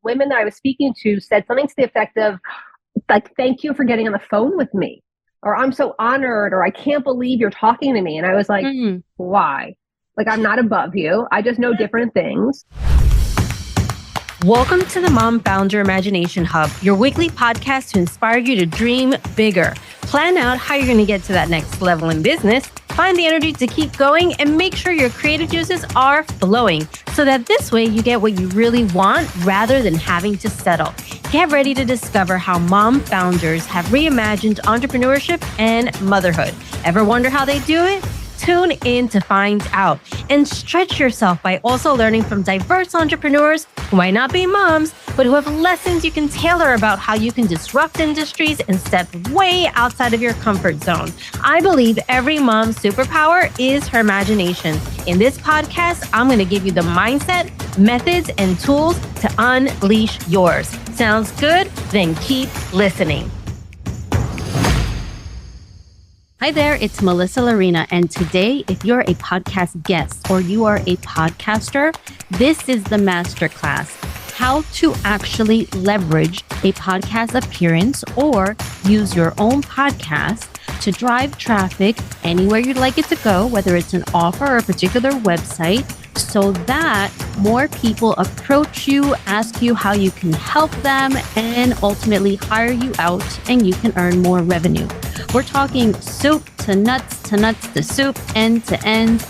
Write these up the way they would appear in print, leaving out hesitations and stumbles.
women that I was speaking to said something to the effect of, like, thank you for getting on the phone with me, or I'm so honored, or I can't believe you're talking to me. And I was like, why? Like, I'm not above you. I just know different things. Welcome to the Mom Founder Imagination Hub, your weekly podcast to inspire you to dream bigger. Plan out how you're going to get to that next level in business, find the energy to keep going, and make sure your creative juices are flowing so that this way you get what you really want rather than having to settle. Get ready to discover how mom founders have reimagined entrepreneurship and motherhood. Ever wonder how they do it? Tune in to find out and stretch yourself by also learning from diverse entrepreneurs who might not be moms, but who have lessons you can tailor about how you can disrupt industries and step way outside of your comfort zone. I believe every mom's superpower is her imagination. In this podcast, I'm going to give you the mindset, methods, and tools to unleash yours. Sounds good? Then keep listening. Hi there, it's Melissa Larina, and today, if you're a podcast guest or you are a podcaster, this is the masterclass, how to actually leverage a podcast appearance or use your own podcast to drive traffic anywhere you'd like it to go, whether it's an offer or a particular website, so that more people approach you, ask you how you can help them, and ultimately hire you out and you can earn more revenue. We're talking soup to nuts to soup, end to end,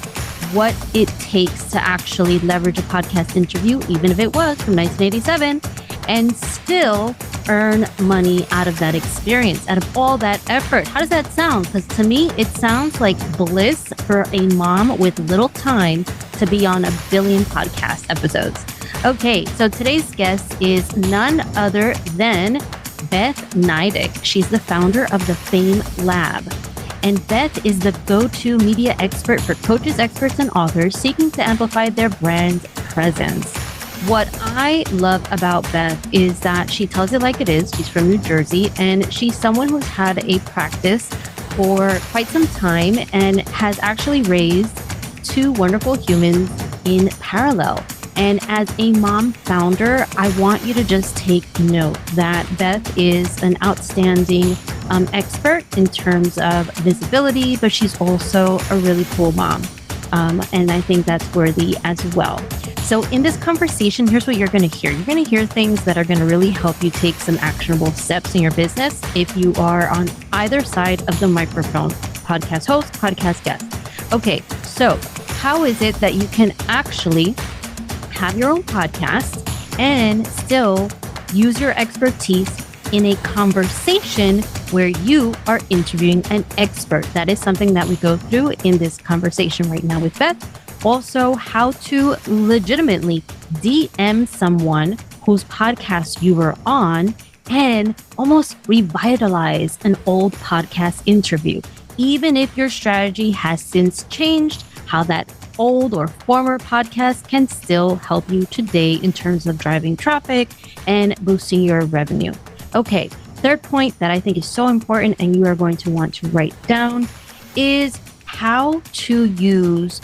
what it takes to actually leverage a podcast interview, even if it was from 1987, and still earn money out of that experience, out of all that effort. How does that sound? Because to me, it sounds like bliss for a mom with little time to be on 1 billion podcast episodes. Okay, so today's guest is none other than Beth Nydick. She's the founder of the Fame Lab. And Beth is the go-to media expert for coaches, experts, and authors seeking to amplify their brand presence. What I love about Beth is that she tells it like it is. She's from New Jersey, and she's someone who's had a practice for quite some time and has actually raised 2 wonderful humans in parallel. And as a mom founder, I want you to just take note that Beth is an outstanding expert in terms of visibility, but she's also a really cool mom. And I think that's worthy as well. So in this conversation, here's what you're going to hear. You're going to hear things that are going to really help you take some actionable steps in your business if you are on either side of the microphone, podcast host, podcast guest. Okay, so how is it that you can actually have your own podcast and still use your expertise in a conversation where you are interviewing an expert? That is something that we go through in this conversation right now with Beth. Also, how to legitimately DM someone whose podcast you were on and almost revitalize an old podcast interview. Even if your strategy has since changed, how that old or former podcast can still help you today in terms of driving traffic and boosting your revenue. Okay, third point that I think is so important and you are going to want to write down is how to use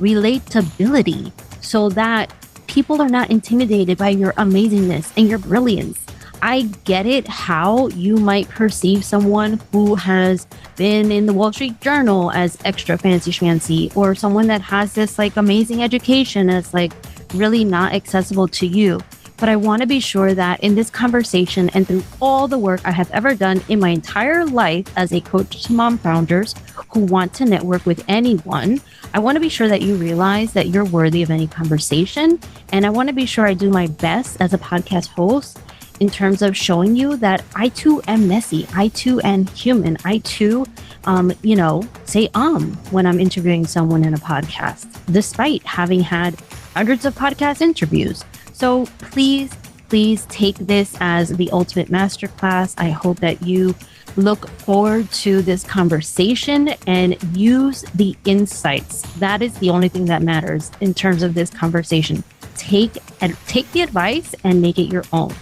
relatability so that people are not intimidated by your amazingness and your brilliance. I get it how you might perceive someone who has been in the Wall Street Journal as extra fancy schmancy, or someone that has this like amazing education as like really not accessible to you. But I want to be sure that in this conversation and through all the work I have ever done in my entire life as a coach to mom founders who want to network with anyone, I want to be sure that you realize that you're worthy of any conversation. And I want to be sure I do my best as a podcast host in terms of showing you that I too am messy. I too am human. I too, say when I'm interviewing someone in a podcast, despite having had hundreds of podcast interviews. So please take this as the ultimate masterclass. I hope that you look forward to this conversation and use the insights. That is the only thing that matters in terms of this conversation. Take the advice and make it your own.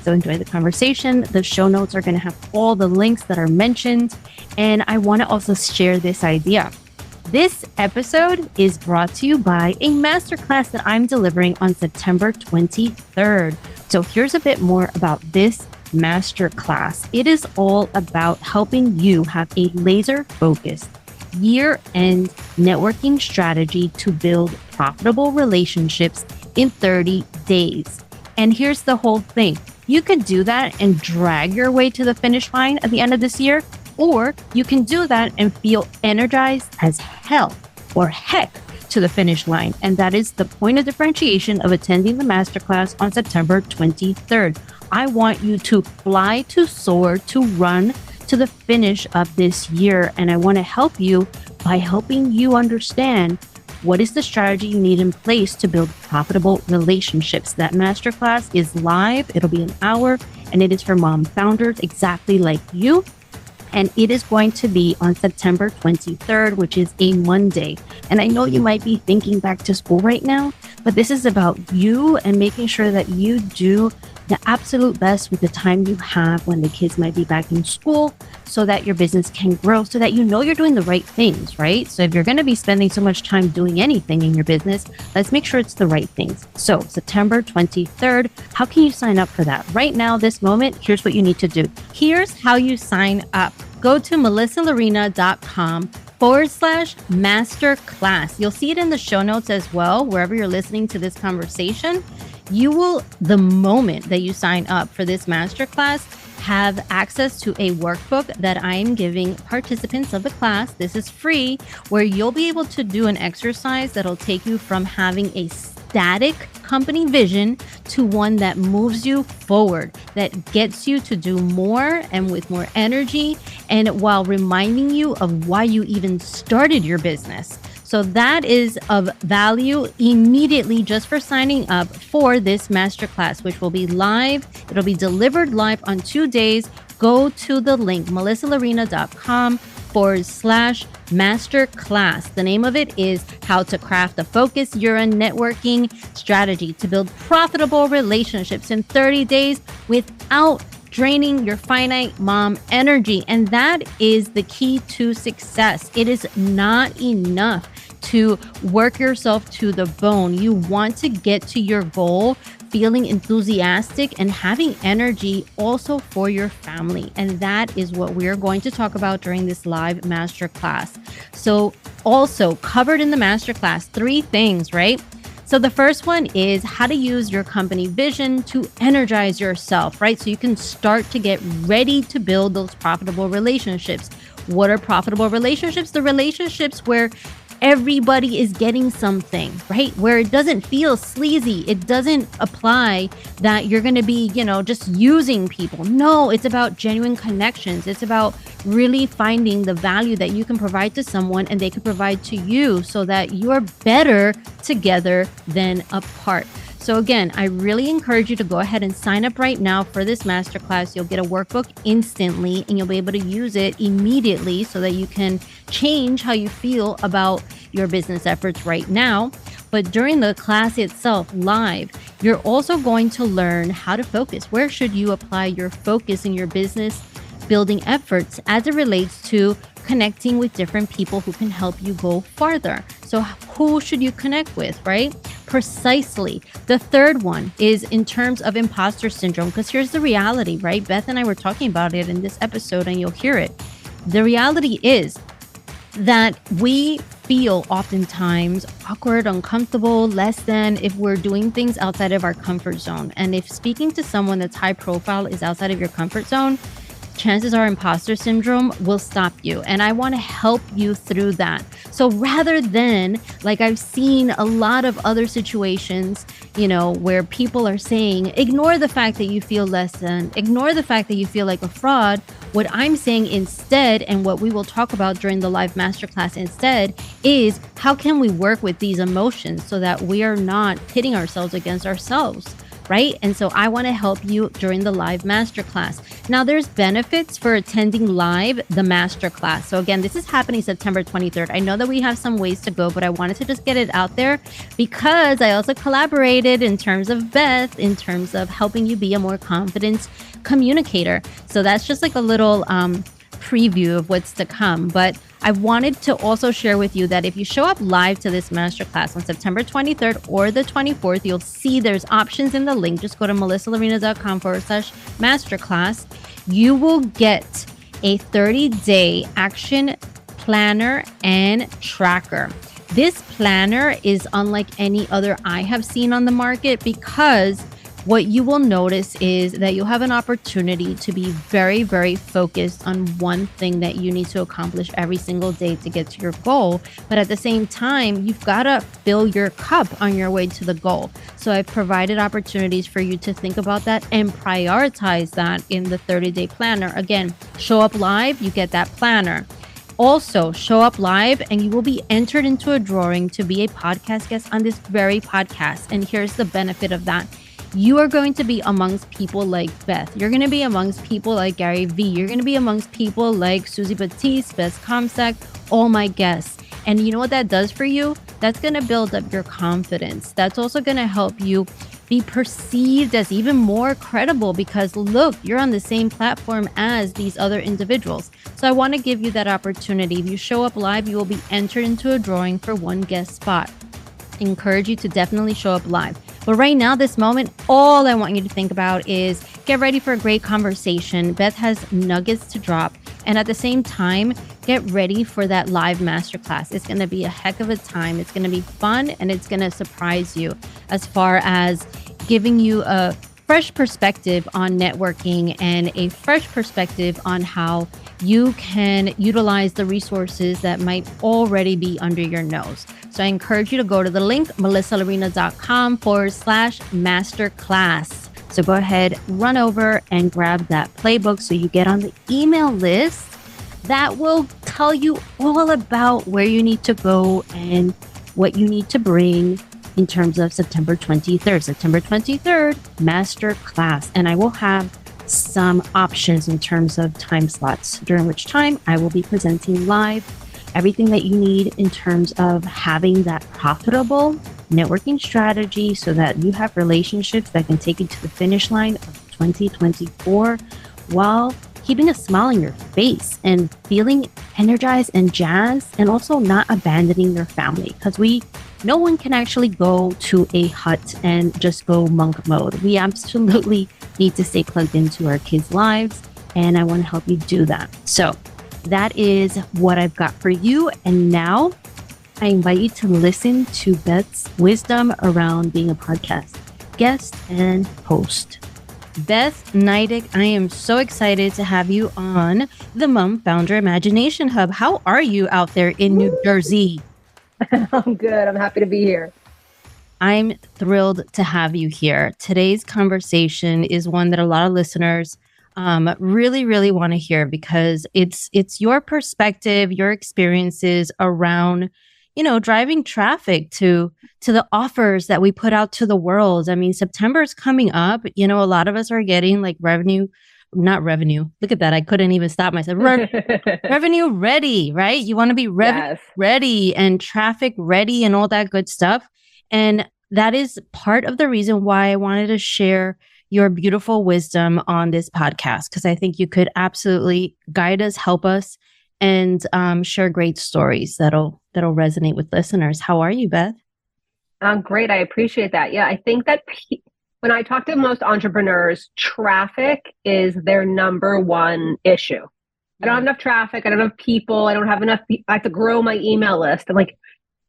So enjoy the conversation. The show notes are going to have all the links that are mentioned. And I want to also share this idea. This episode is brought to you by a masterclass that I'm delivering on September 23rd. So here's a bit more about this masterclass. It is all about helping you have a laser focused year-end networking strategy to build profitable relationships in 30 days. And here's the whole thing. You could do that and drag your way to the finish line at the end of this year, or you can do that and feel energized as hell or heck to the finish line. And that is the point of differentiation of attending the masterclass on September 23rd. I want you to fly, to soar, to run to the finish of this year. And I want to help you by helping you understand what is the strategy you need in place to build profitable relationships. That masterclass is live. It'll be an hour, and it is for mom founders exactly like you. And it is going to be on September 23rd, which is a Monday. And I know you might be thinking back to school right now, but this is about you and making sure that you do the absolute best with the time you have when the kids might be back in school, so that your business can grow, so that you know you're doing the right things, right? So if you're going to be spending so much time doing anything in your business, let's make sure it's the right things. So September 23rd, how can you sign up for that? Right now, this moment, here's what you need to do. Here's how you sign up. Go to melissalarina.com/masterclass. You'll see it in the show notes as well, wherever you're listening to this conversation. You will, the moment that you sign up for this masterclass, have access to a workbook that I'm giving participants of the class. This is free, where you'll be able to do an exercise that'll take you from having a static company vision to one that moves you forward, that gets you to do more and with more energy, and while reminding you of why you even started your business. So that is of value immediately just for signing up for this masterclass, which will be live. It'll be delivered live on 2 days. Go to the link, melissalarina.com/masterclass. The name of it is How to Craft a Focused Year-End Networking Strategy to Build Profitable Relationships in 30 days without draining your finite mom energy. And that is the key to success. It is not enough to work yourself to the bone. You want to get to your goal feeling enthusiastic and having energy also for your family. And that is what we're going to talk about during this live masterclass. So also covered in the masterclass, 3 things, right? So the first one is how to use your company vision to energize yourself, right? So you can start to get ready to build those profitable relationships. What are profitable relationships? The relationships where everybody is getting something, right? Where it doesn't feel sleazy. It doesn't apply that you're going to be, just using people. No, it's about genuine connections. It's about really finding the value that you can provide to someone and they can provide to you, so that you're better together than apart. So again, I really encourage you to go ahead and sign up right now for this masterclass. You'll get a workbook instantly and you'll be able to use it immediately so that you can change how you feel about your business efforts right now. But during the class itself, live, you're also going to learn how to focus. Where should you apply your focus in your business building efforts as it relates to connecting with different people who can help you go farther? So who should you connect with, right? Precisely. The third one is in terms of imposter syndrome, because here's the reality, right? Beth and I were talking about it in this episode and you'll hear it. The reality is that we feel oftentimes awkward, uncomfortable, less than if we're doing things outside of our comfort zone. And if speaking to someone that's high profile is outside of your comfort zone, chances are imposter syndrome will stop you. And I want to help you through that. So rather than, like I've seen a lot of other situations, where people are saying, ignore the fact that you feel less than, ignore the fact that you feel like a fraud. What I'm saying instead, and what we will talk about during the live masterclass instead, is how can we work with these emotions so that we are not pitting ourselves against ourselves, right? And so I want to help you during the live masterclass. Now, there's benefits for attending live the masterclass. So again, this is happening September 23rd. I know that we have some ways to go, but I wanted to just get it out there because I also collaborated in terms of Beth, in terms of helping you be a more confident communicator. So that's just like a little preview of what's to come. But I wanted to also share with you that if you show up live to this masterclass on September 23rd or the 24th, you'll see there's options in the link. Just go to melissalarena.com/masterclass. You will get a 30-day action planner and tracker. This planner is unlike any other I have seen on the market because what you will notice is that you'll have an opportunity to be very, very focused on one thing that you need to accomplish every single day to get to your goal. But at the same time, you've got to fill your cup on your way to the goal. So I've provided opportunities for you to think about that and prioritize that in the 30-day planner. Again, show up live, you get that planner. Also, show up live and you will be entered into a drawing to be a podcast guest on this very podcast. And here's the benefit of that. You are going to be amongst people like Beth. You're going to be amongst people like Gary Vee. You're going to be amongst people like Susie Batiste, Beth Comstock, all my guests. And you know what that does for you? That's going to build up your confidence. That's also going to help you be perceived as even more credible because look, you're on the same platform as these other individuals. So I want to give you that opportunity. If you show up live, you will be entered into a drawing for one guest spot. I encourage you to definitely show up live. But right now, this moment, all I want you to think about is get ready for a great conversation. Beth has nuggets to drop. And at the same time, get ready for that live masterclass. It's going to be a heck of a time. It's going to be fun and it's going to surprise you as far as giving you a fresh perspective on networking and a fresh perspective on how you can utilize the resources that might already be under your nose. So I encourage you to go to the link, melissalarena.com/masterclass. So go ahead, run over and grab that playbook so you get on the email list that will tell you all about where you need to go and what you need to bring in terms of September 23rd. September 23rd, masterclass. And I will have some options in terms of time slots, during which time I will be presenting live everything that you need in terms of having that profitable networking strategy so that you have relationships that can take you to the finish line of 2024 while keeping a smile on your face and feeling energized and jazzed and also not abandoning your family because no one can actually go to a hut and just go monk mode. We absolutely need to stay plugged into our kids' lives, and I want to help you do that. So that is what I've got for you. And now I invite you to listen to Beth's wisdom around being a podcast guest and host. Beth Nydick, I am so excited to have you on the Mom Founder Imagination Hub. How are you out there in New Jersey? I'm good. I'm happy to be here. I'm thrilled to have you here. Today's conversation is one that a lot of listeners really, really want to hear because it's your perspective, your experiences around, driving traffic to the offers that we put out to the world. I mean, September is coming up. A lot of us are getting like not revenue. Look at that. I couldn't even stop myself. Revenue ready, right? You want to be ready and traffic ready and all that good stuff. And that is part of the reason why I wanted to share your beautiful wisdom on this podcast, because I think you could absolutely guide us, help us, and share great stories that'll resonate with listeners. How are you, Beth? I'm great. I appreciate that. Yeah, I think that when I talk to most entrepreneurs, traffic is their number one issue. I don't have enough traffic. I don't have people. I don't have enough. I have to grow my email list. I'm like,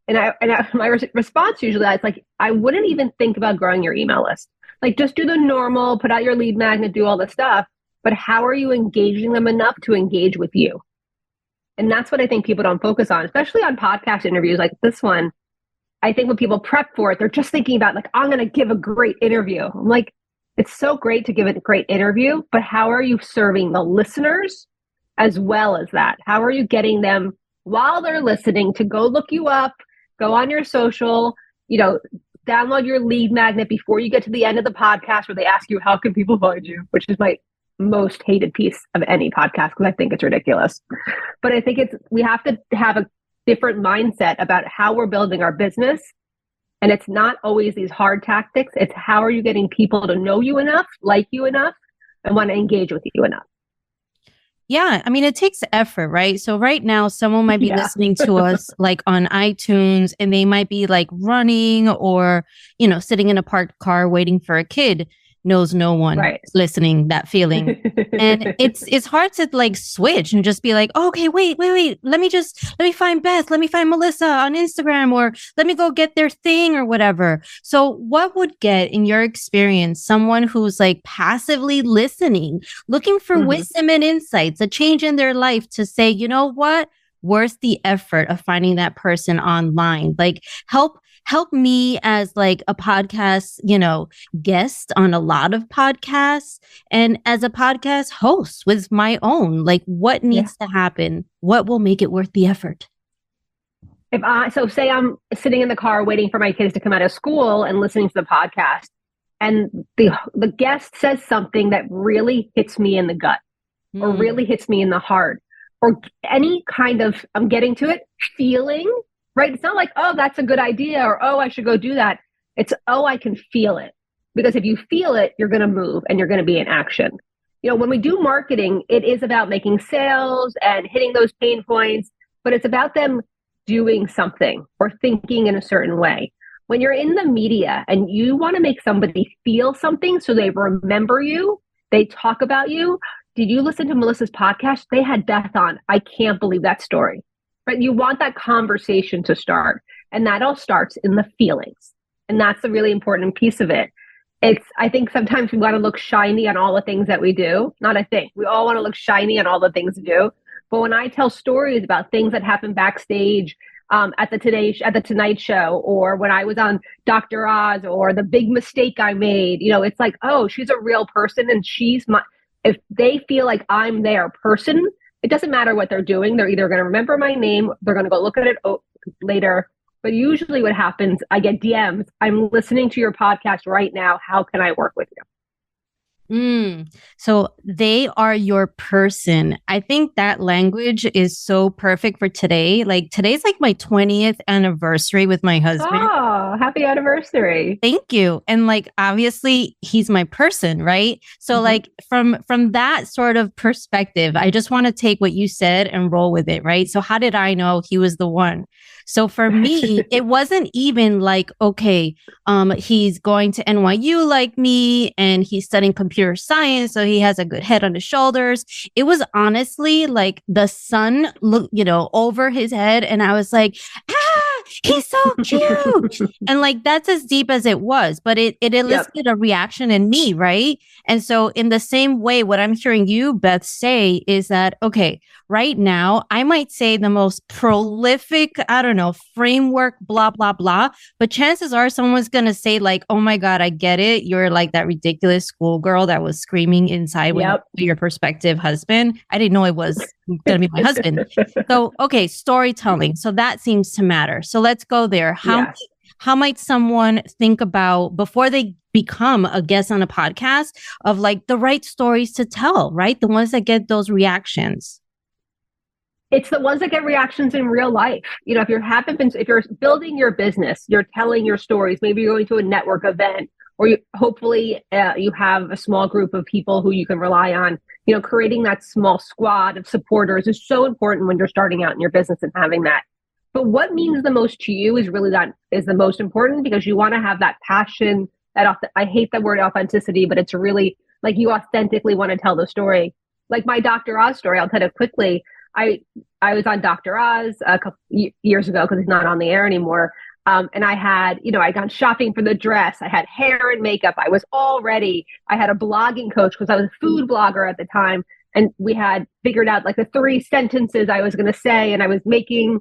my response usually is like, I wouldn't even think about growing your email list. Like, just do the normal, put out your lead magnet, do all the stuff. But how are you engaging them enough to engage with you? And that's what I think people don't focus on, especially on podcast interviews like this one. I think when people prep for it, they're just thinking about like, I'm going to give a great interview. I'm like, it's so great to give a great interview, but how are you serving the listeners as well as that? How are you getting them while they're listening to go look you up, go on your social, download your lead magnet before you get to the end of the podcast where they ask you, how can people find you? Which is my most hated piece of any podcast because I think it's ridiculous. But I think we have to have a different mindset about how we're building our business. And it's not always these hard tactics. It's how are you getting people to know you enough, like you enough, and want to engage with you enough. Yeah, I mean, it takes effort, right? So right now, someone might be listening to us like on iTunes, and they might be like running or, sitting in a parked car waiting for a kid. Knows no one listening, that feeling. And it's hard to like switch and just be like, oh, okay, wait. Let me find Beth. Let me find Melissa on Instagram, or let me go get their thing or whatever. So what would get, in your experience, someone who's like passively listening, looking for wisdom and insights, a change in their life, to say, you know what? Worth the effort of finding that person online. Like help me as like a podcast, guest on a lot of podcasts, and as a podcast host with my own, like what needs to happen? What will make it worth the effort? So say I'm sitting in the car waiting for my kids to come out of school and listening to the podcast, and the guest says something that really hits me in the gut or really hits me in the heart, or any kind of, I'm getting to it, feeling, right? It's not like, oh, that's a good idea, or, oh, I should go do that. It's, oh, I can feel it. Because if you feel it, you're going to move and you're going to be in action. When we do marketing, it is about making sales and hitting those pain points, but it's about them doing something or thinking in a certain way. When you're in the media and you want to make somebody feel something so they remember you, they talk about you. Did you listen to Melissa's podcast? They had Beth on. I can't believe that story. Right? You want that conversation to start. And that all starts in the feelings. And that's the really important piece of it. I think sometimes we want to look shiny on all the things that we do. Not I think. We all want to look shiny on all the things we do. But when I tell stories about things that happen backstage at the Tonight Show, or when I was on Dr. Oz, or the big mistake I made, it's like, oh, she's a real person, and if they feel like I'm their person, it doesn't matter what they're doing. They're either going to remember my name, they're going to go look at it later. But usually what happens, I get DMs. I'm listening to your podcast right now. How can I work with you? So they are your person. I think that language is so perfect for today. Like today's like my 20th anniversary with my husband. Oh, happy anniversary. Thank you. And like, obviously he's my person, right? So like from that sort of perspective, I just want to take what you said and roll with it, right? So how did I know he was the one? So for me, it wasn't even like, okay, he's going to NYU like me, and he's studying computer science, so he has a good head on his shoulders. It was honestly like the sun looked, over his head, and I was like, he's so cute. And like, that's as deep as it was, but it elicited a reaction in me, right? And so in the same way, what I'm hearing you, Beth, say is that, okay, right now, I might say the most prolific, framework, blah, blah, blah. But chances are someone's going to say like, oh my God, I get it. You're like that ridiculous schoolgirl that was screaming inside with your prospective husband. I didn't know it was going to be my husband. So, okay, storytelling. So that seems to matter. So let's go there. How might someone think about, before they become a guest on a podcast, of like the right stories to tell, right? The ones that get those reactions. It's the ones that get reactions in real life. If you're building your business, you're telling your stories, maybe you're going to a network event, or hopefully you have a small group of people who you can rely on. Creating that small squad of supporters is so important when you're starting out in your business and having that. But what means the most to you is the most important, because you want to have that passion, I hate the word authenticity, but it's really like you authentically want to tell the story. Like my Dr. Oz story, I'll tell it quickly. I was on Dr. Oz a couple years ago, because he's not on the air anymore. And I had, I gone shopping for the dress. I had hair and makeup. I was all ready. I had a blogging coach because I was a food blogger at the time. And we had figured out like the 3 sentences I was going to say. And I was making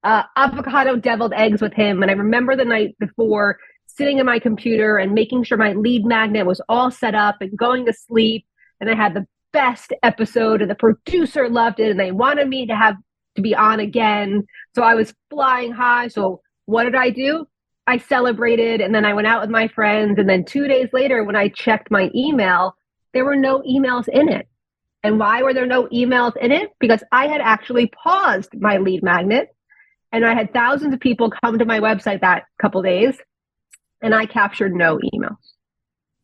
avocado deviled eggs with him. And I remember the night before sitting at my computer and making sure my lead magnet was all set up and going to sleep. And I had the best episode, and the producer loved it, and they wanted me to be on again. So I was flying high. So what did I do? I celebrated, and then I went out with my friends. And then 2 days later, when I checked my email, there were no emails in it. And why were there no emails in it? Because I had actually paused my lead magnet, and I had thousands of people come to my website that couple days, and I captured no emails.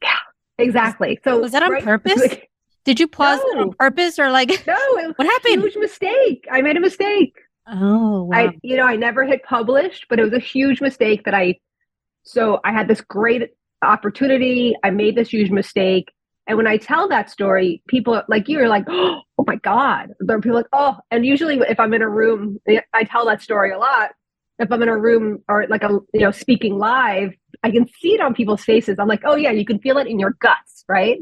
Yeah, exactly. So was that on purpose? Did you pause it on No, purpose or like, no, it was what a happened? huge mistake. I made a mistake. Oh, wow. I never hit publish, but it was a huge mistake so I had this great opportunity. I made this huge mistake. And when I tell that story, people like you are like, oh my God. There are people like, oh, and usually if I'm in a room, I tell that story a lot. If I'm in a room or like speaking live, I can see it on people's faces. I'm like, oh yeah, you can feel it in your guts, right?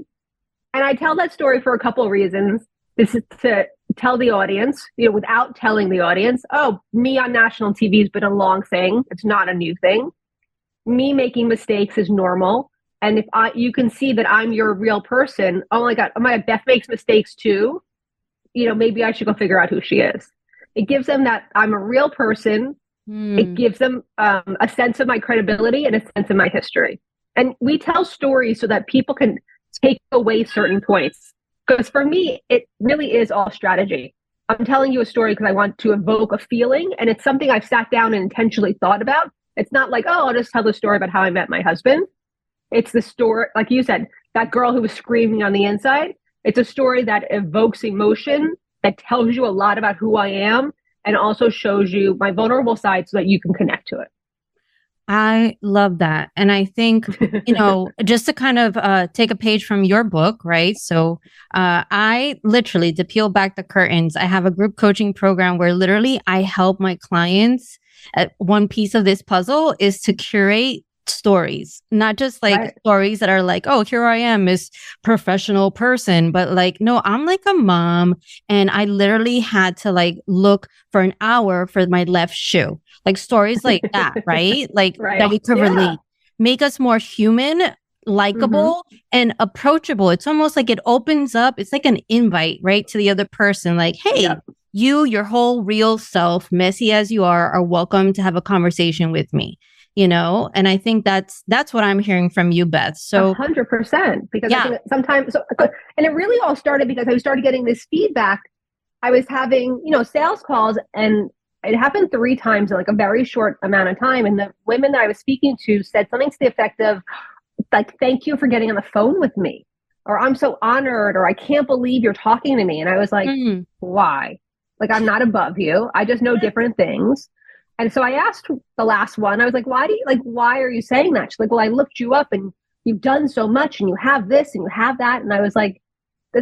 And I tell that story for a couple of reasons. This is to tell the audience, without telling the audience, oh, me on national TV has been a long thing. It's not a new thing. Me making mistakes is normal. And if you can see that I'm your real person, oh my God, Beth makes mistakes too. Maybe I should go figure out who she is. It gives them that I'm a real person. It gives them a sense of my credibility and a sense of my history. And we tell stories so that people can take away certain points. Because for me, it really is all strategy. I'm telling you a story because I want to evoke a feeling, and it's something I've sat down and intentionally thought about. It's not like, oh, I'll just tell the story about how I met my husband. It's the story, like you said, that girl who was screaming on the inside. It's a story that evokes emotion, that tells you a lot about who I am, and also shows you my vulnerable side so that you can connect to it. I love that. And I think, just to kind of take a page from your book, right? So I literally, to peel back the curtains, I have a group coaching program where literally I help my clients. One piece of this puzzle is to curate stories, not just like stories that are like, oh, here I am, this professional person, but like, no, I'm like a mom, and I literally had to like look for an hour for my left shoe, like stories like that, right? Like that we could relate, make us more human, likable, and approachable. It's almost like it opens up, it's like an invite, right, to the other person, like, hey, your whole real self, messy as you are welcome to have a conversation with me. And I think that's what I'm hearing from you, Beth. So 100%, because I think sometimes, and it really all started because I started getting this feedback. I was having, sales calls, and it happened 3 times in like a very short amount of time. And the women that I was speaking to said something to the effect of like, thank you for getting on the phone with me, or I'm so honored, or I can't believe you're talking to me. And I was like, why? Like, I'm not above you. I just know different things. And so I asked the last one, I was like, why are you saying that? She's like, well, I looked you up and you've done so much and you have this and you have that. And I was like,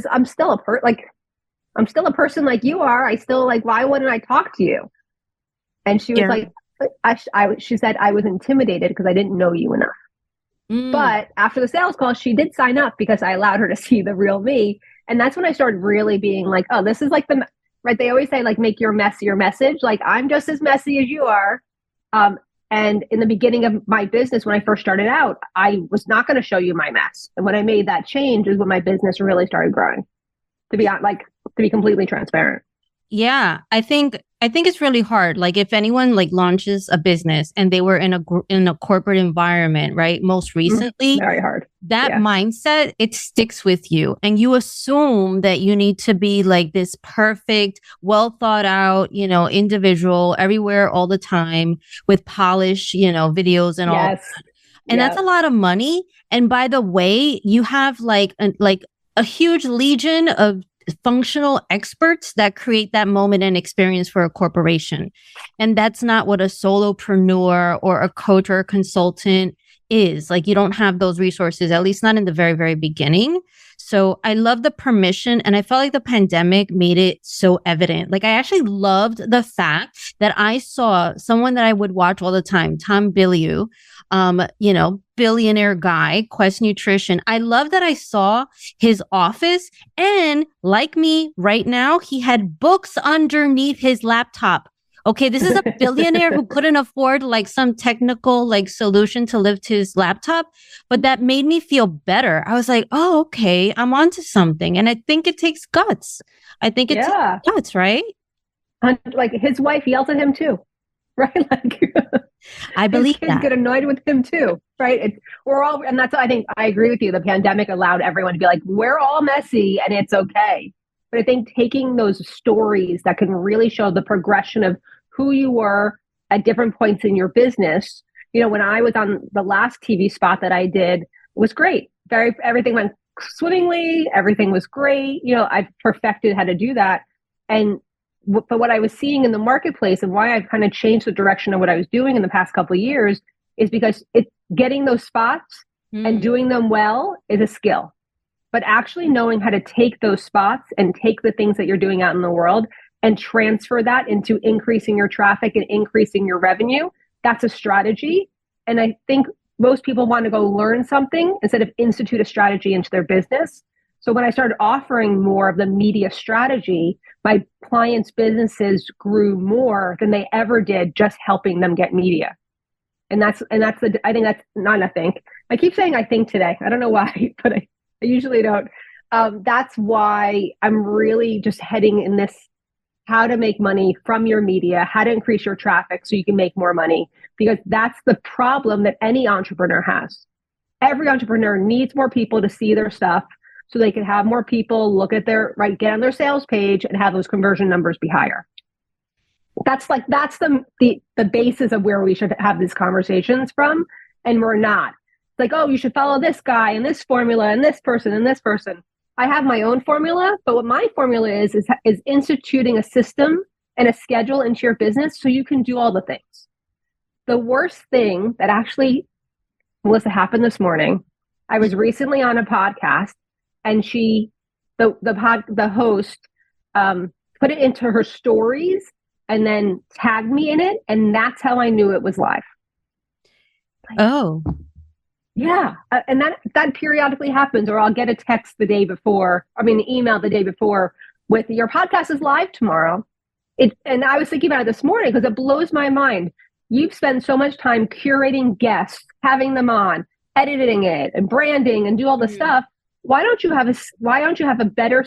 I'm still a person like you are. I still why wouldn't I talk to you? And she was like, she said, I was intimidated because I didn't know you enough. But after the sales call, she did sign up because I allowed her to see the real me. And that's when I started really being like, oh, this is like right. They always say like, make your mess your message. Like, I'm just as messy as you are. And in the beginning of my business, when I first started out, I was not going to show you my mess. And when I made that change is when my business really started growing, to be completely transparent. Yeah, I think it's really hard. Like if anyone like launches a business and they were in a corporate environment, right? Most recently, very hard. That mindset, it sticks with you, and you assume that you need to be like this perfect, well thought out, individual everywhere all the time with polished, videos and all. And that's a lot of money. And by the way, you have like a huge legion of functional experts that create that moment and experience for a corporation. And that's not what a solopreneur or a coach or a consultant is. Like, you don't have those resources, at least not in the very, very beginning. So I love the permission, and I felt like the pandemic made it so evident. Like, I actually loved the fact that I saw someone that I would watch all the time, Tom Bilyeu, billionaire guy, Quest Nutrition. I love that I saw his office, and like me right now, he had books underneath his laptop. Okay, this is a billionaire who couldn't afford like some technical like solution to lift his laptop, but that made me feel better. I was like, oh, okay, I'm onto something. And I think it takes guts. I think it takes guts, right? And like his wife yells at him too, right? Like I believe his kids get annoyed with him too, right? And that's, I think I agree with you. The pandemic allowed everyone to be like, we're all messy and it's okay. But I think taking those stories that can really show the progression of who you were at different points in your business. When I was on the last TV spot that I did, it was great. Everything went swimmingly. Everything was great. I perfected how to do that. But what I was seeing in the marketplace and why I've kind of changed the direction of what I was doing in the past couple of years is because getting those spots and doing them well is a skill. But actually knowing how to take those spots and take the things that you're doing out in the world and transfer that into increasing your traffic and increasing your revenue, that's a strategy. And I think most people want to go learn something instead of institute a strategy into their business. So when I started offering more of the media strategy, my clients' businesses grew more than they ever did just helping them get media. I think that's not a think. I keep saying I think today. I don't know why, but I usually don't. That's why I'm really just heading in this, how to make money from your media, how to increase your traffic so you can make more money, because that's the problem that any entrepreneur has. Every entrepreneur needs more people to see their stuff so they can have more people look at get on their sales page and have those conversion numbers be higher. That's the basis of where we should have these conversations from. And we're not. It's like, oh, you should follow this guy and this formula and this person and this person. I have my own formula, but what my formula is instituting a system and a schedule into your business so you can do all the things. The worst thing that actually, Melissa, happened this morning, I was recently on a podcast and the host put it into her stories and then tagged me in it. And that's how I knew it was live. Oh. Yeah. And that periodically happens, or I'll get a text an email the day before with your podcast is live tomorrow. And I was thinking about it this morning because it blows my mind. You've spent so much time curating guests, having them on, editing it and branding and do all the stuff. Why don't you have a better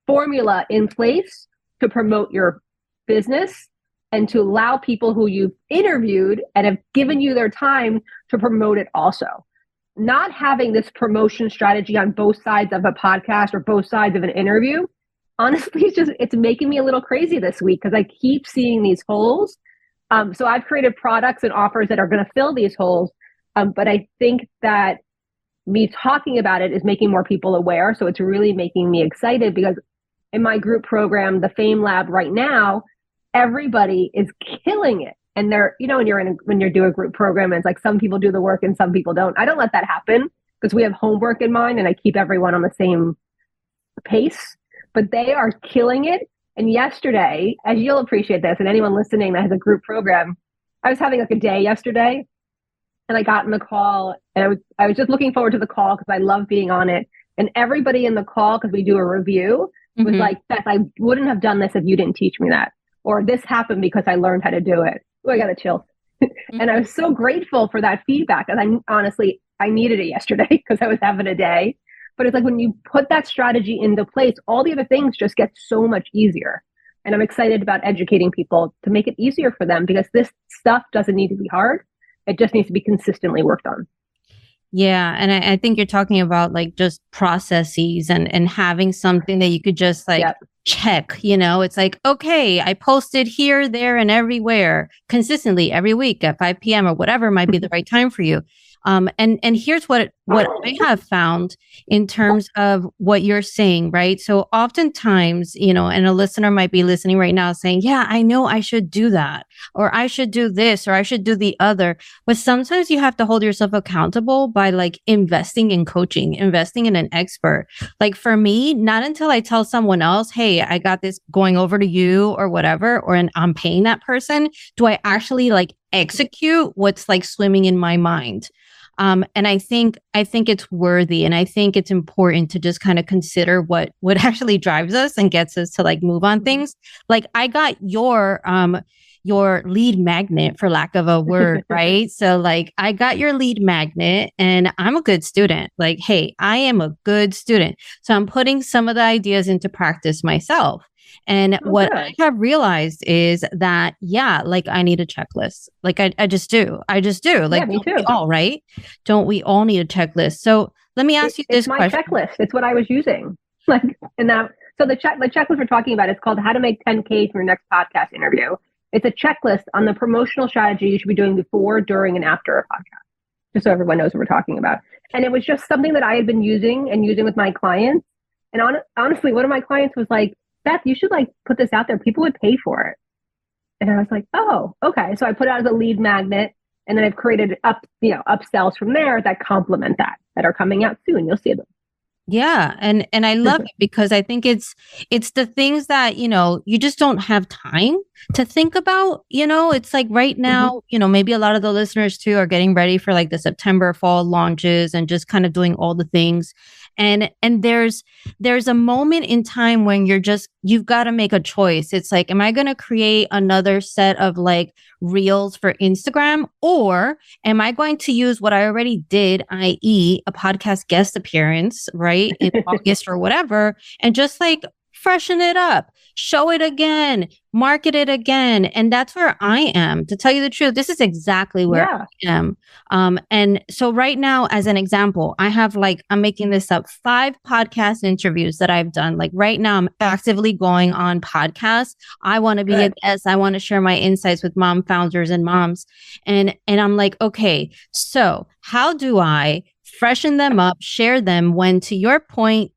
formula in place to promote your business and to allow people who you've interviewed and have given you their time to promote it also? Not having this promotion strategy on both sides of a podcast or both sides of an interview, honestly, it's making me a little crazy this week because I keep seeing these holes. So I've created products and offers that are going to fill these holes. But I think that me talking about it is making more people aware. So it's really making me excited because in my group program, the Fame Lab right now, everybody is killing it. And when you do a group program, it's like some people do the work and some people don't. I don't let that happen because we have homework in mind and I keep everyone on the same pace, but they are killing it. And yesterday, as you'll appreciate this, and anyone listening that has a group program, I was having like a day yesterday and I got in the call and I was just looking forward to the call because I love being on it. And everybody in the call, because we do a review, was like, Beth, I wouldn't have done this if you didn't teach me that. Or this happened because I learned how to do it. Oh, I got a chill. And I was so grateful for that feedback. And I needed it yesterday because I was having a day. But it's like when you put that strategy into place, all the other things just get so much easier. And I'm excited about educating people to make it easier for them because this stuff doesn't need to be hard. It just needs to be consistently worked on. Yeah. And I think you're talking about like just processes and having something that you could just check, it's like, okay, I posted here, there, and everywhere consistently every week at 5 p.m. or whatever might be the right time for you. And here's what I have found in terms of what you're saying, right? So oftentimes, and a listener might be listening right now saying, yeah, I know I should do that, or I should do this, or I should do the other. But sometimes you have to hold yourself accountable by like investing in coaching, investing in an expert. Like for me, not until I tell someone else, hey, I got this going over to you or whatever, or I'm paying that person, do I actually like execute what's like swimming in my mind. And I think it's worthy, and I think it's important to just kind of consider what actually drives us and gets us to like move on things. Like I got your lead magnet, for lack of a word, right? So like I got your lead magnet and I'm a good student. Like, hey, I am a good student. So I'm putting some of the ideas into practice myself. And what I have realized is that, like I need a checklist. Like I just do. Like, yeah, me too. We all, right? Don't we all need a checklist? So let me ask you this question. It's my checklist. It's what I was using. So the checklist we're talking about is called How to Make 10K from Your Next Podcast Interview. It's a checklist on the promotional strategy you should be doing before, during, and after a podcast. just so everyone knows what we're talking about. And it was just something that I had been using with my clients. And honestly, one of my clients was like, Beth, you should like put this out there. People would pay for it. And I was like, oh, okay. So I put it out as a lead magnet, and then I've created upsells from there that complement that are coming out soon. You'll see them. Yeah. And I love it because I think it's the things that, you just don't have time to think about, it's like right now, maybe a lot of the listeners too are getting ready for like the September fall launches and just kind of doing all the things. And there's a moment in time when you've got to make a choice. It's like, am I going to create another set of like reels for Instagram, or am I going to use what I already did, i.e. a podcast guest appearance, right? In August or whatever, and just like freshen it up, show it again, market it again. And that's where I am. To tell you the truth, this is exactly where I am. And so right now, as an example, I have I'm making this up, 5 podcast interviews that I've done. Like right now, I'm actively going on podcasts. I want to be a guest. I want to share my insights with mom founders and moms. And I'm like, okay, so how do I freshen them up, share them when, to your point,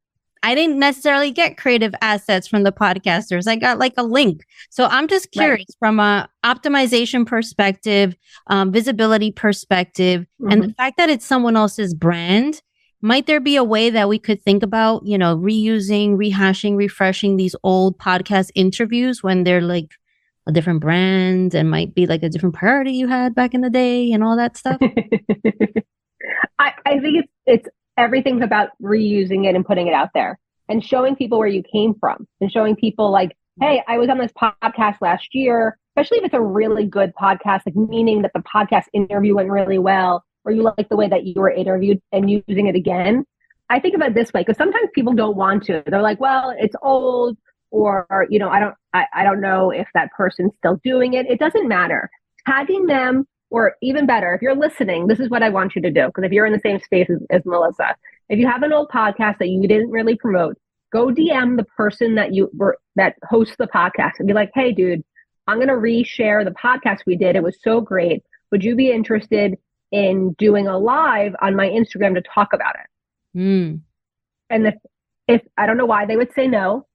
I didn't necessarily get creative assets from the podcasters. I got like a link. So I'm just curious from a optimization perspective, visibility perspective, and the fact that it's someone else's brand, might there be a way that we could think about, reusing, rehashing, refreshing these old podcast interviews when they're like a different brand and might be like a different priority you had back in the day and all that stuff? I think it's everything's about reusing it and putting it out there and showing people where you came from and showing people like, hey, I was on this podcast last year, especially if it's a really good podcast, like meaning that the podcast interview went really well, or you like the way that you were interviewed and using it again. I think about it this way, because sometimes people don't want to. They're like, well, it's old, or, I don't know if that person's still doing it. It doesn't matter. Tagging them, or even better, if you're listening, this is what I want you to do. Because if you're in the same space as Melissa, if you have an old podcast that you didn't really promote, go DM the person that hosts the podcast and be like, hey, dude, I'm going to reshare the podcast we did. It was so great. Would you be interested in doing a live on my Instagram to talk about it? And if I don't know why they would say no.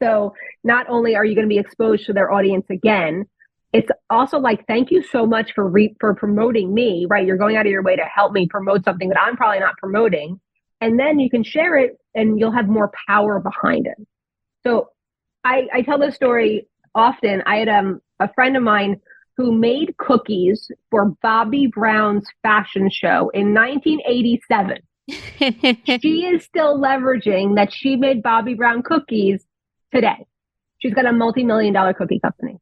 So not only are you going to be exposed to their audience again, it's also like, thank you so much for promoting me, right? You're going out of your way to help me promote something that I'm probably not promoting. And then you can share it and you'll have more power behind it. So I tell this story often. I had a friend of mine who made cookies for Bobbi Brown's fashion show in 1987. She is still leveraging that she made Bobbi Brown cookies today. She's got a multi-million-dollar cookie company.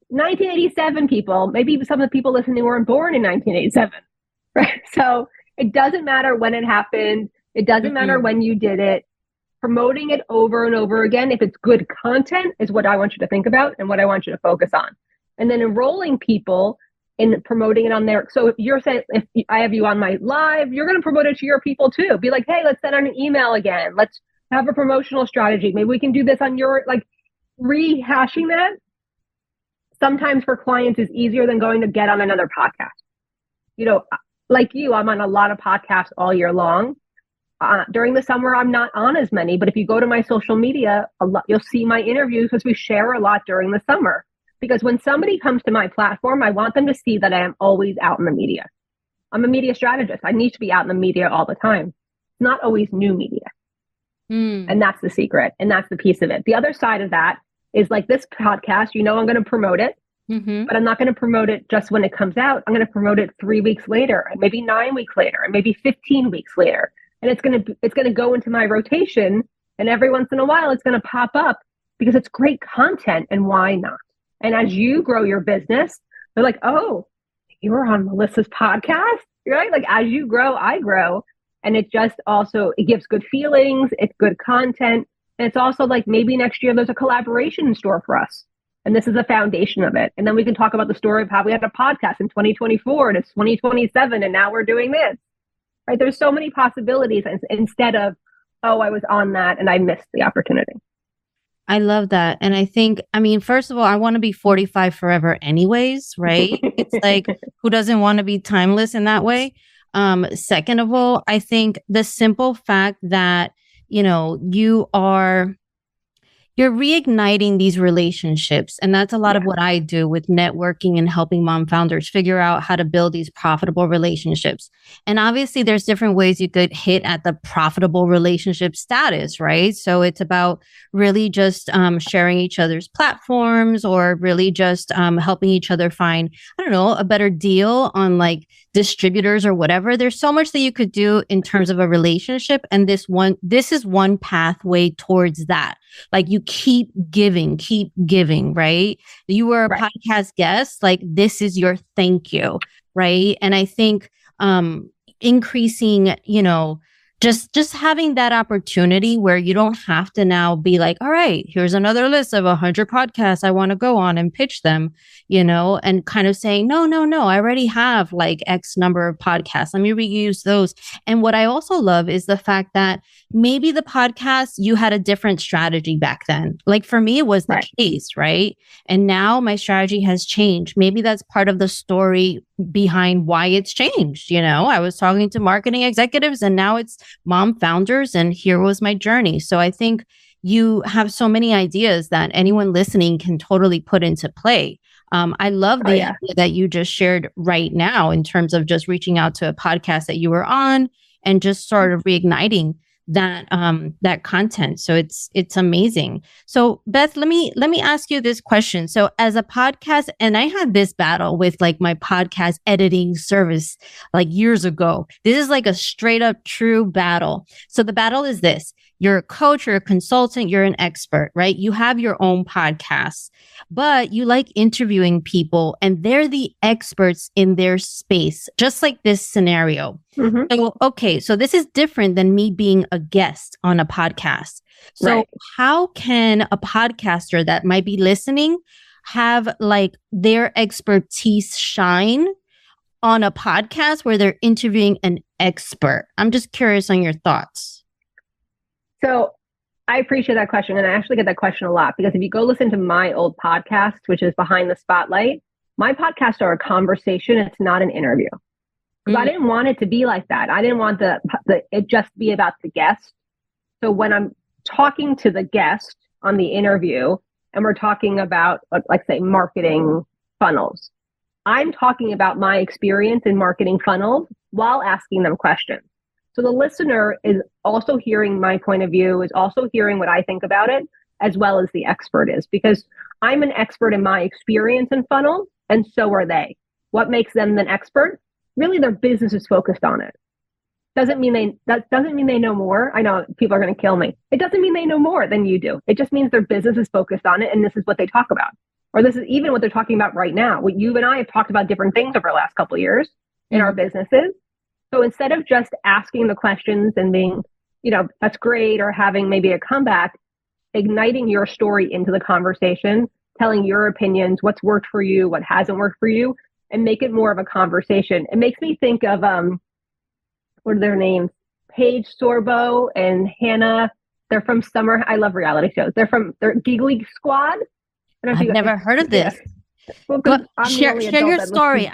1987 people, maybe some of the people listening weren't born in 1987, right? So it doesn't matter when it happened. It doesn't matter when you did it. Promoting it over and over again, if it's good content, is what I want you to think about and what I want you to focus on. And then enrolling people in promoting it on there. So if you're saying, if I have you on my live, you're going to promote it to your people too. Be like, hey, let's send out an email again. Let's have a promotional strategy. Maybe we can do this on your, like, rehashing that. Sometimes for clients is easier than going to get on another podcast. Like you, I'm on a lot of podcasts all year long. During the summer, I'm not on as many, but if you go to my social media, you'll see my interviews because we share a lot during the summer. Because when somebody comes to my platform, I want them to see that I am always out in the media. I'm a media strategist. I need to be out in the media all the time. It's not always new media. And that's the secret. And that's the piece of it. The other side of that is like this podcast, I'm going to promote it, but I'm not going to promote it just when it comes out. I'm going to promote it 3 weeks later, and maybe 9 weeks later, and maybe 15 weeks later. And it's going to go into my rotation. And every once in a while, it's going to pop up because it's great content. And why not? And as you grow your business, they're like, oh, you were on Melissa's podcast, right? Like as you grow, I grow. And it just also, it gives good feelings. It's good content. And it's also like maybe next year there's a collaboration in store for us. And this is the foundation of it. And then we can talk about the story of how we had a podcast in 2024 and it's 2027 and now we're doing this, right? There's so many possibilities instead of, oh, I was on that and I missed the opportunity. I love that. And I think, I mean, first of all, I want to be 45 forever anyways, right? It's like, who doesn't want to be timeless in that way? Second of all, I think the simple fact that, you know, you're reigniting these relationships. And that's a lot of what I do with networking and helping mom founders figure out how to build these profitable relationships. And obviously there's different ways you could hit at the profitable relationship status, right? So it's about really just sharing each other's platforms, or really just helping each other find, I don't know, a better deal on like distributors or whatever. There's so much that you could do in terms of a relationship. And this is one pathway towards that. Like, you keep giving, right? You were a podcast guest. Like, this is your thank you, right? And I think increasing, you know, just having that opportunity where you don't have to now be like, all right, here's another list of 100 podcasts I want to go on and pitch them, you know, and kind of saying, no, I already have like X number of podcasts. Let me reuse those. And what I also love is the fact that maybe the podcast, you had a different strategy back then. Like for me, it was the case, right? And now my strategy has changed. Maybe that's part of the story behind why it's changed. You know, I was talking to marketing executives and now it's mom founders, and here was my journey. So I think you have so many ideas that anyone listening can totally put into play. I love the idea that you just shared right now in terms of just reaching out to a podcast that you were on and just sort of reigniting that content. So it's amazing. So Beth, let me ask you this question. So as a podcast, and I had this battle with like my podcast editing service like years ago. This is like a straight up true battle. So the battle is this: you're a coach, you're a consultant, you're an expert, right? You have your own podcast, but you like interviewing people and they're the experts in their space, just like this scenario. So, okay, so this is different than me being a guest on a podcast. So how can a podcaster that might be listening have like their expertise shine on a podcast where they're interviewing an expert? I'm just curious on your thoughts. So I appreciate that question. And I actually get that question a lot, because if you go listen to my old podcast, which is Behind the Spotlight, my podcasts are a conversation. It's not an interview. Because I didn't want it to be like that. I didn't want it just be about the guest. So when I'm talking to the guest on the interview and we're talking about, like say, marketing funnels, I'm talking about my experience in marketing funnels while asking them questions. So the listener is also hearing my point of view, is also hearing what I think about it, as well as the expert is, because I'm an expert in my experience in funnels, and so are they. What makes them an expert? Really, their business is focused on it. That doesn't mean they know more. I know people are going to kill me. It doesn't mean they know more than you do. It just means their business is focused on it, and this is what they talk about. Or this is even what they're talking about right now. What you and I have talked about different things over the last couple of years in our businesses. So instead of just asking the questions and being, you know, that's great, or having maybe a comeback, igniting your story into the conversation, telling your opinions, what's worked for you, what hasn't worked for you, and make it more of a conversation. It makes me think of, what are their names? Paige Sorbo and Hannah. They're from Summer. I love reality shows. They're Giggly Squad. I've never heard of this. Well, share your story.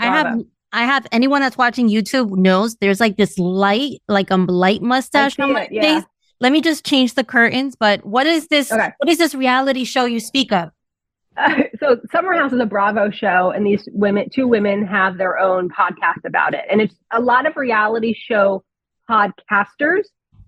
I have anyone that's watching YouTube knows there's like this light mustache on my face. Let me just change the curtains. But what is this? Okay. What is this reality show you speak of? So Summer House is a Bravo show, and these two women have their own podcast about it. And it's a lot of reality show podcasters.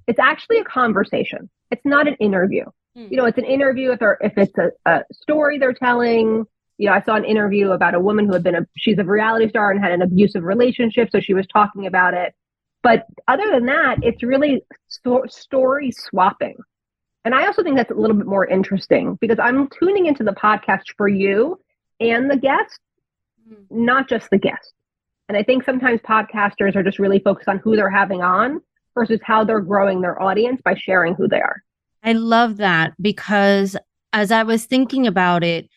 It's actually a conversation. It's not an interview. You know, it's an interview if it's a story they're telling. You know, I saw an interview about a woman who she's a reality star and had an abusive relationship. So she was talking about it. But other than that, it's really story swapping. And I also think that's a little bit more interesting, because I'm tuning into the podcast for you and the guest, not just the guest. And I think sometimes podcasters are just really focused on who they're having on versus how they're growing their audience by sharing who they are. I love that, because as I was thinking about it,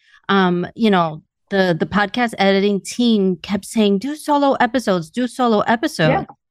you know, the podcast editing team kept saying, do solo episodes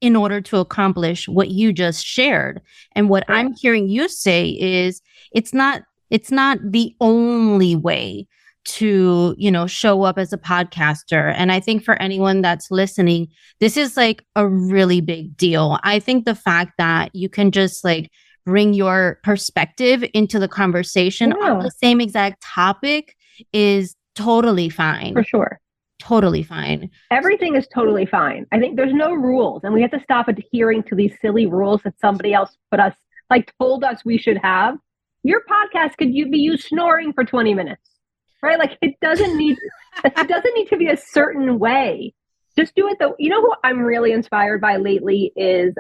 in order to accomplish what you just shared. And what I'm hearing you say is, it's not It's not the only way to, show up as a podcaster. And I think for anyone that's listening, this is like a really big deal. I think the fact that you can just like bring your perspective into the conversation on the same exact topic is totally fine. For sure. Totally fine. Everything is totally fine. I think there's no rules, and we have to stop adhering to these silly rules that somebody else told us we should have. Your podcast could be you snoring for 20 minutes, right? Like it doesn't need to be a certain way. Just do it though. You know who I'm really inspired by lately is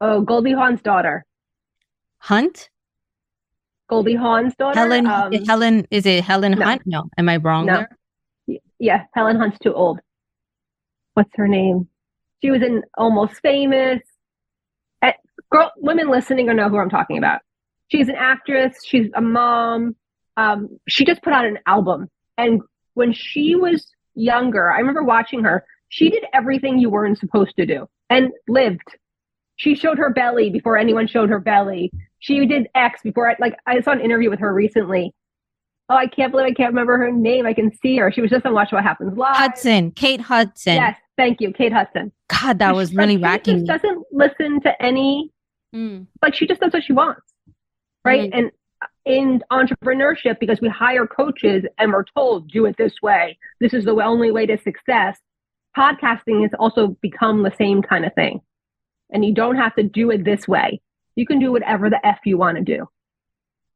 Goldie Hawn's daughter. Goldie Hawn's daughter. Helen, is it Helen Hunt? No, am I wrong there? Yeah, Helen Hunt's too old. What's her name? She was in Almost Famous. Women listening or know who I'm talking about. She's an actress. She's a mom. She just put out an album. And when she was younger, I remember watching her. She did everything you weren't supposed to do and lived. She showed her belly before anyone showed her belly. She did X before I saw an interview with her recently. Oh, I can't believe I can't remember her name. I can see her. She was just on Watch What Happens Live. Kate Hudson. Yes, thank you, Kate Hudson. God, that was really racking. She just doesn't listen to any, she just does what she wants, right? And in entrepreneurship, because we hire coaches and we're told, do it this way. This is the only way to success. Podcasting has also become the same kind of thing. And you don't have to do it this way. You can do whatever the F you want to do.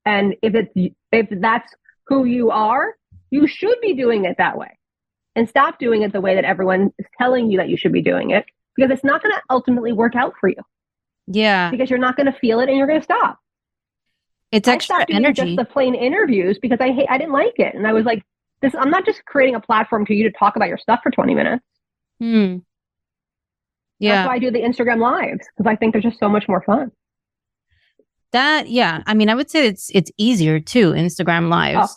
And if that's who you are, you should be doing it that way. And stop doing it the way that everyone is telling you that you should be doing it, because it's not going to ultimately work out for you. Yeah. Because you're not going to feel it and you're going to stop. It's extra energy. Just the plain interviews because I didn't like it. And I was like, I'm not just creating a platform for you to talk about your stuff for 20 minutes. Yeah. That's why I do the Instagram lives, because I think they're just so much more fun. I mean, I would say it's easier too, Instagram lives,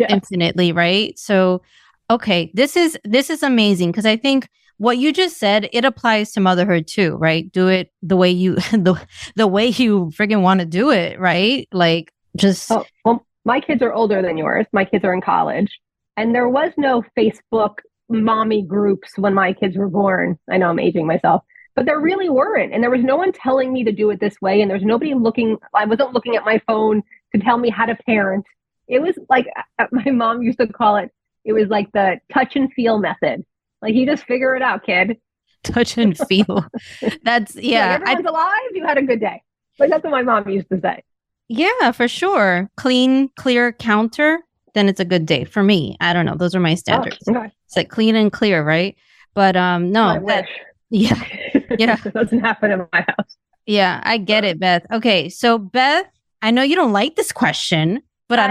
infinitely, right? So, okay, this is amazing, because I think what you just said, it applies to motherhood too, right? Do it the way you, the way you friggin' want to do it, right? Like just. Oh, well, my kids are older than yours. My kids are in college, and there was no Facebook mommy groups when my kids were born. I know I'm aging myself. But there really weren't. And there was no one telling me to do it this way. And there's nobody I wasn't looking at my phone to tell me how to parent. It was like, my mom used to call it was like the touch and feel method. Like, you just figure it out, kid. Touch and feel. That's, yeah. Like, everyone's alive. You had a good day. Like, that's what my mom used to say. Yeah, for sure. Clean, clear counter. Then it's a good day for me. I don't know. Those are my standards. Oh, okay. It's like clean and clear, right? But no. I wish. Yeah. Yeah. It doesn't happen in my house. Yeah, I get it, Beth. Okay. So Beth, I know you don't like this question, but I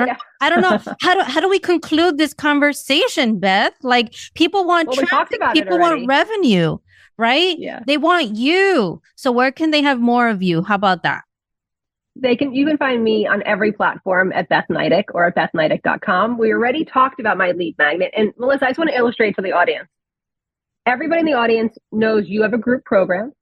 don't know. How do we conclude this conversation, Beth? Like, people want traffic, people want revenue, right? Yeah. They want you. So where can they have more of you? How about that? You can find me on every platform at Beth Nydick or at BethNydick.com. We already talked about my lead magnet. And Melissa, I just want to illustrate for the audience. Everybody in the audience knows you have a group program.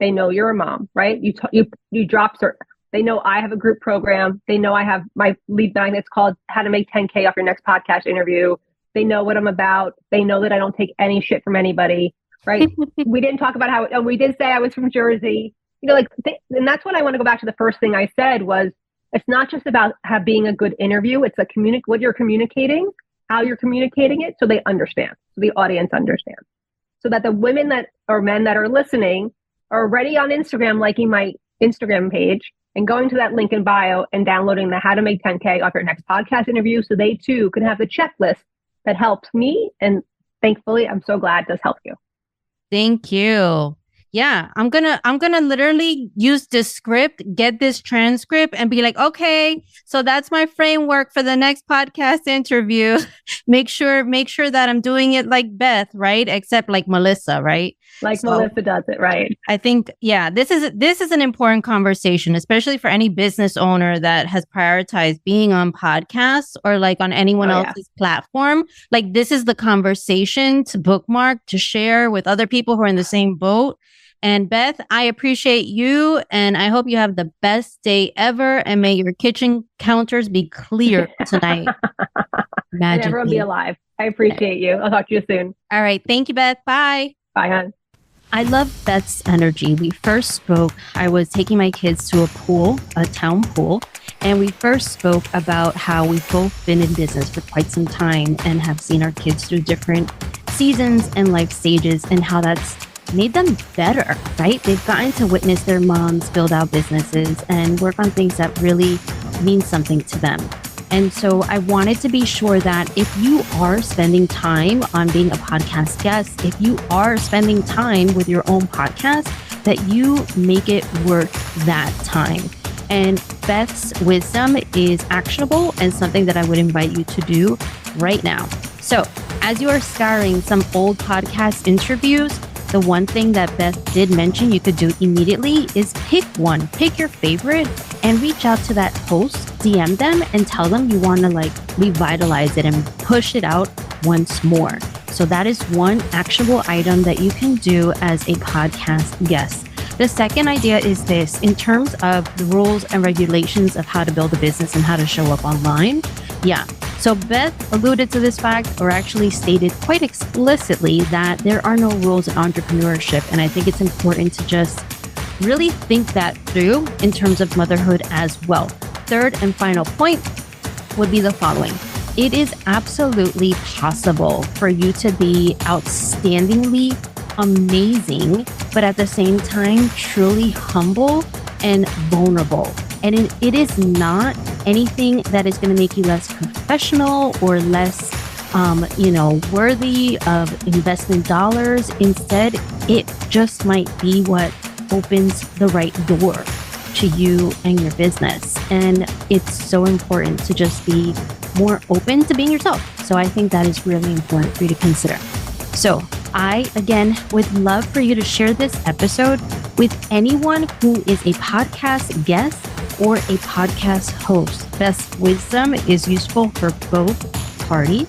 They know you're a mom, right? You drop certain. They know I have a group program. They know I have my lead magnet's called How to Make 10K Off Your Next Podcast Interview. They know what I'm about. They know that I don't take any shit from anybody, right? We didn't talk about we did say I was from Jersey. And that's what I want to go back to. The first thing I said was, it's not just about being a good interview. It's what you're communicating, how you're communicating it, so they understand, so the audience understands. So that the women or men that are listening are already on Instagram, liking my Instagram page and going to that link in bio and downloading the How to Make 10K Off Your Next Podcast Interview, so they too can have the checklist that helps me. And thankfully, I'm so glad this helped you. Thank you. Yeah, I'm gonna literally use this script, get this transcript, and be like, okay, so that's my framework for the next podcast interview. Make sure that I'm doing it like Beth, right? Except like Melissa, right? Like Melissa does it, right? I think, yeah, this is an important conversation, especially for any business owner that has prioritized being on podcasts or like on anyone else's platform. Like, this is the conversation to bookmark, to share with other people who are in the same boat. And Beth, I appreciate you, and I hope you have the best day ever, and may your kitchen counters be clear tonight. And everyone be alive. I appreciate you. I'll talk to you soon. All right. Thank you, Beth. Bye. Bye, hon. I love Beth's energy. We first spoke, I was taking my kids to a pool, a town pool, and we first spoke about how we've both been in business for quite some time and have seen our kids through different seasons and life stages and how that's made them better, right? They've gotten to witness their moms build out businesses and work on things that really mean something to them. And so I wanted to be sure that if you are spending time on being a podcast guest, if you are spending time with your own podcast, that you make it worth that time. And Beth's wisdom is actionable and something that I would invite you to do right now. So as you are scouring some old podcast interviews, the one thing that Beth did mention you could do immediately is pick one, pick your favorite, and reach out to that host, DM them, and tell them you want to revitalize it and push it out once more. So that is one actionable item that you can do as a podcast guest. The second idea is this: in terms of the rules and regulations of how to build a business and how to show up online. Yeah. So Beth alluded to this fact, or actually stated quite explicitly, that there are no rules in entrepreneurship. And I think it's important to just really think that through in terms of motherhood as well. Third and final point would be the following. It is absolutely possible for you to be outstandingly amazing, but at the same time, truly humble and vulnerable. And it is not anything that is going to make you less professional or less, worthy of investment dollars. Instead, it just might be what opens the right door to you and your business. And it's so important to just be more open to being yourself. So I think that is really important for you to consider. So I, again, would love for you to share this episode with anyone who is a podcast guest or a podcast host. Beth's wisdom is useful for both parties.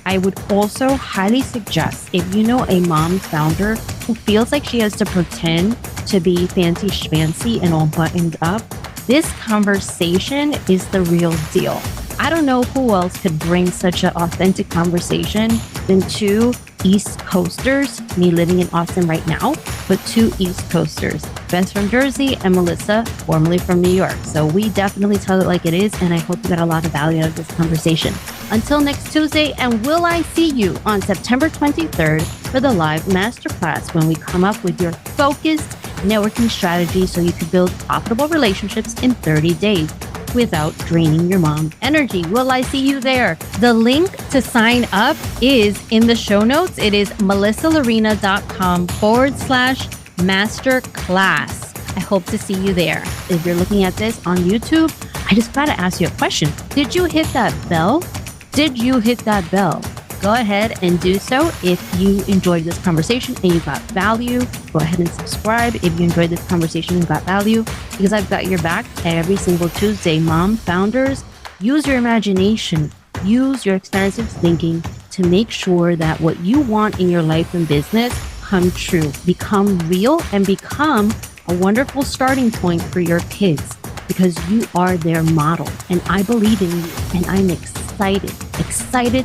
I would also highly suggest, if you know a mom founder who feels like she has to pretend to be fancy schmancy and all buttoned up, this conversation is the real deal. I don't know who else could bring such an authentic conversation than two East Coasters, me living in Austin right now, but two East Coasters, Beth from Jersey and Melissa, formerly from New York. So we definitely tell it like it is, and I hope you got a lot of value out of this conversation. Until next Tuesday, and will I see you on September 23rd for the live masterclass when we come up with your focused networking strategy so you can build profitable relationships in 30 days without draining your mom's energy. Will I see you there? The link to sign up is in the show notes. It is melissalarena.com/masterclass. I hope to see you there. If you're looking at this on YouTube, I just got to ask you a question. Did you hit that bell? Did you hit that bell? Go ahead and do so. If you enjoyed this conversation and you got value, go ahead and subscribe. If you enjoyed this conversation and got value, because I've got your back every single Tuesday. Mom founders, use your imagination, use your expansive thinking to make sure that what you want in your life and business come true, become real, and become a wonderful starting point for your kids, because you are their model. And I believe in you, and I'm excited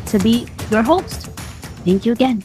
to be your host. Thank you again.